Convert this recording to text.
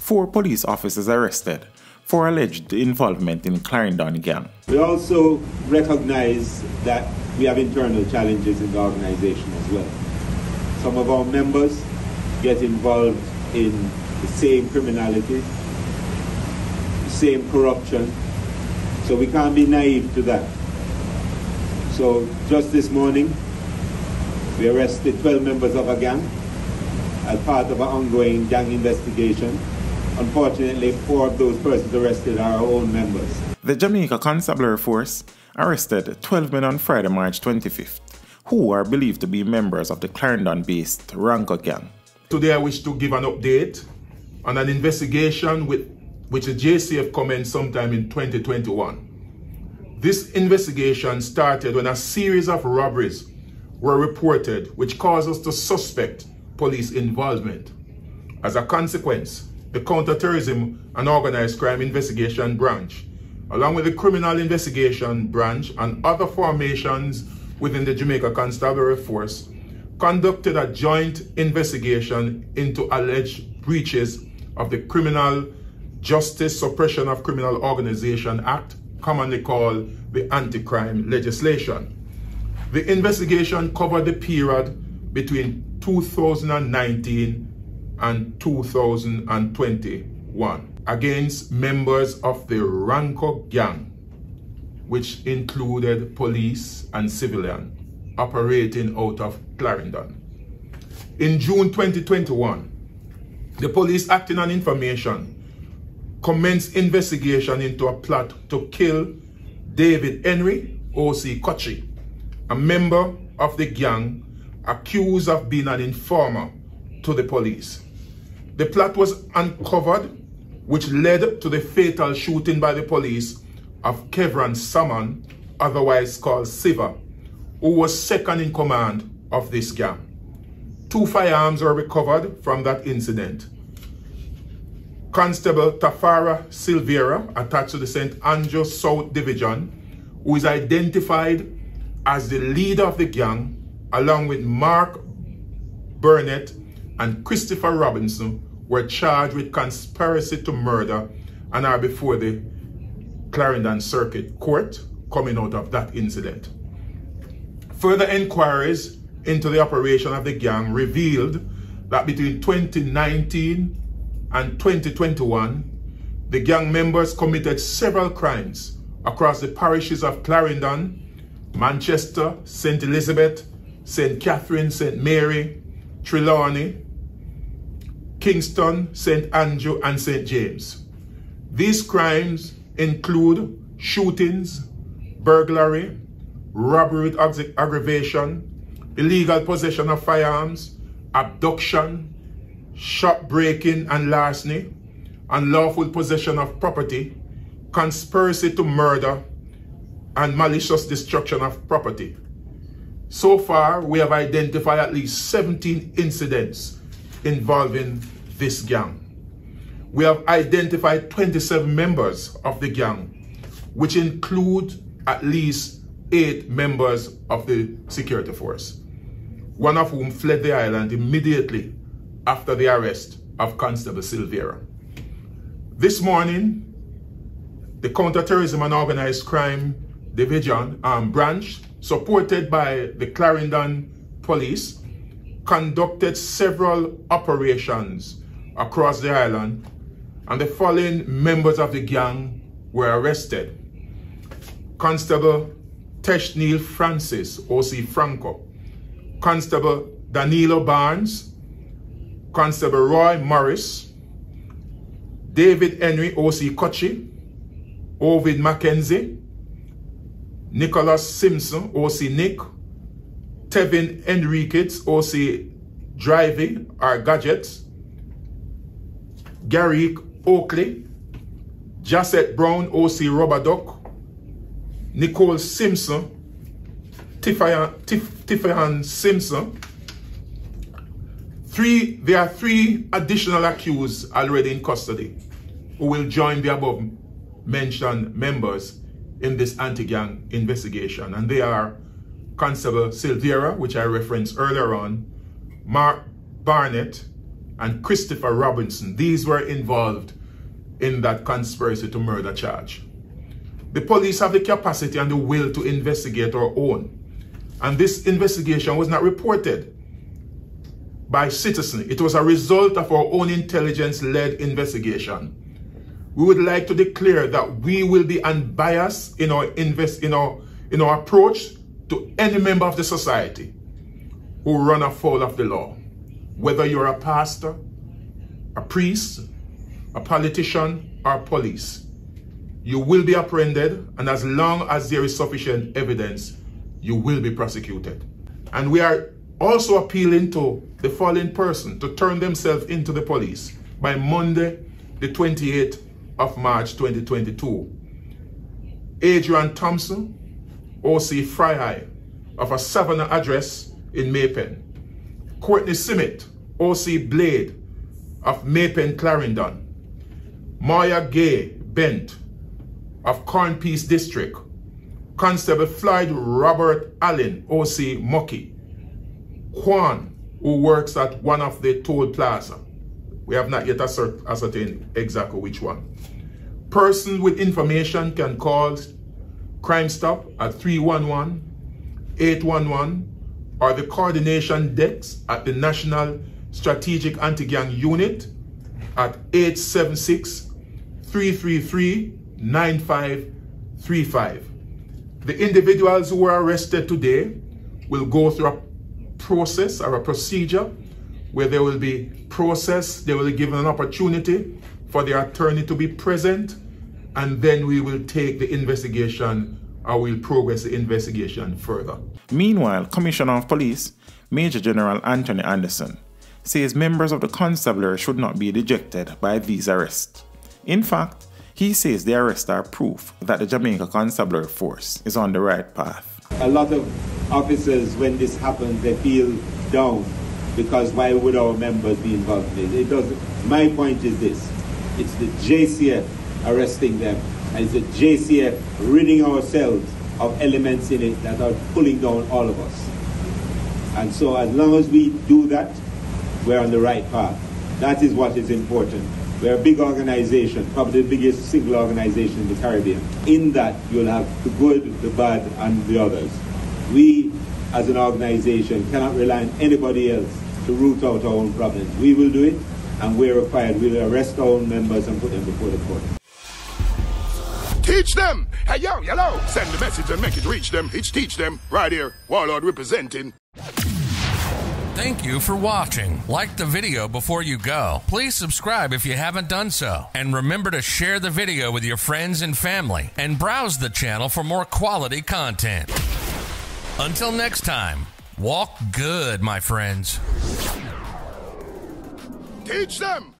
4 police officers arrested for alleged involvement in Clarendon gang. We also recognize that we have internal challenges in the organization as well. Some of our members get involved in the same criminality, the same corruption, so we can't be naive to that. So just this morning, we arrested 12 members of a gang as part of an ongoing gang investigation. Unfortunately, 4 of those persons arrested are our own members. The Jamaica Constabulary Force arrested 12 men on Friday, March 25th, who are believed to be members of the Clarendon-based RANKO gang. Today I wish to give an update on an investigation which the JCF commenced sometime in 2021. This investigation started when a series of robberies were reported which caused us to suspect police involvement. As a consequence, the Counterterrorism and Organized Crime Investigation Branch, along with the Criminal Investigation Branch and other formations within the Jamaica Constabulary Force, conducted a joint investigation into alleged breaches of the Criminal Justice Suppression of Criminal Organization Act, commonly called the anti-crime legislation. The investigation covered the period between 2019 and 2021 against members of the RANKO gang, which included police and civilian operating out of Clarendon. In June 2021, the police, acting on information, commenced investigation into a plot to kill David Henry, O.C. Kochi, a member of the gang accused of being an informer to the police. The plot was uncovered, which led to the fatal shooting by the police of Kevron Salmon, otherwise called Siva, who was second in command of this gang. 2 firearms were recovered from that incident. Constable Tafara Silveira, attached to the St. Andrew South Division, who is identified as the leader of the gang, along with Mark Burnett and Christopher Robinson, were charged with conspiracy to murder and are before the Clarendon Circuit Court coming out of that incident. Further inquiries into the operation of the gang revealed that between 2019 and 2021, the gang members committed several crimes across the parishes of Clarendon, Manchester, St. Elizabeth, St. Catherine, St. Mary, Trelawney, Kingston, St. Andrew, and St. James. These crimes include shootings, burglary, robbery with aggravation, illegal possession of firearms, abduction, shop breaking and larceny, unlawful possession of property, conspiracy to murder, and malicious destruction of property. So far, we have identified at least 17 incidents involving this gang. We have identified 27 members of the gang, which include at least 8 members of the security force, one of whom fled the island immediately after the arrest of Constable Silveira. This morning, the Counterterrorism and Organized Crime Division branch, supported by the Clarendon Police, conducted several operations across the island, and the following members of the gang were arrested: Constable Teshneil Francis, O.C. Franco, Constable Danilo Barnes, Constable Roy Morris, David Henry, O.C. Kochi, Ovid Mackenzie, Nicholas Simpson, O.C. Nick, Tevin Enriquez, O.C. Drivey or Gadgets, Garrick Oakley, Jacette Brown, O.C. Robaduck, Nicole Simpson, Tiffany Simpson. There are 3 additional accused already in custody who will join the above mentioned members in this anti-gang investigation, and they are Constable Silveira, which I referenced earlier on, Mark Barnett, and Christopher Robinson. These were involved in that conspiracy to murder charge. The police have the capacity and the will to investigate our own. And this investigation was not reported by citizens. It was a result of our own intelligence-led investigation. We would like to declare that we will be unbiased in our approach to any member of the society who run afoul of the law. Whether you're a pastor, a priest, a politician, or police, you will be apprehended, and as long as there is sufficient evidence, you will be prosecuted. And we are also appealing to the fallen person to turn themselves into the police by Monday, the 28th of March 2022. Adrian Thompson, OC Fry of a Savannah address in Maypen. Courtney Simmet, OC Blade of Maypen Clarendon. Maya Gay Bent of Cornpeace District. Constable Floyd Robert Allen, OC Mucky. Juan, who works at one of the toll plaza. We have not yet ascertained exactly which one. Person with information can call Crime Stop at 311-811 or the coordination desk at the National Strategic Anti-Gang Unit at 876-333-9535. The individuals who were arrested today will go through a process or a procedure where they will be processed, they will be given an opportunity for their attorney to be present, and then we will take the investigation or we'll progress the investigation further. Meanwhile, Commissioner of Police, Major General Anthony Anderson, says members of the constabulary should not be dejected by these arrests. In fact, he says the arrests are proof that the Jamaica Constabulary Force is on the right path. A lot of officers, when this happens, they feel down because why would our members be involved in it? It doesn't. My point is this: it's the JCF arresting them, and it's the JCF ridding ourselves of elements in it that are pulling down all of us. And so, as long as we do that, we're on the right path. That is what is important. We're a big organization, probably the biggest single organization in the Caribbean. In that, you'll have the good, the bad, and the others. We, as an organization, cannot rely on anybody else to root out our own problems. We will do it, and we're required. We'll arrest our own members and put them before the court. Teach them! Hey, yo, hello! Send the message and make it reach them. It's teach them. Right here, Warlord representing. Thank you for watching. Like the video before you go. Please subscribe if you haven't done so. And remember to share the video with your friends and family. And browse the channel for more quality content. Until next time, walk good, my friends. Teach them!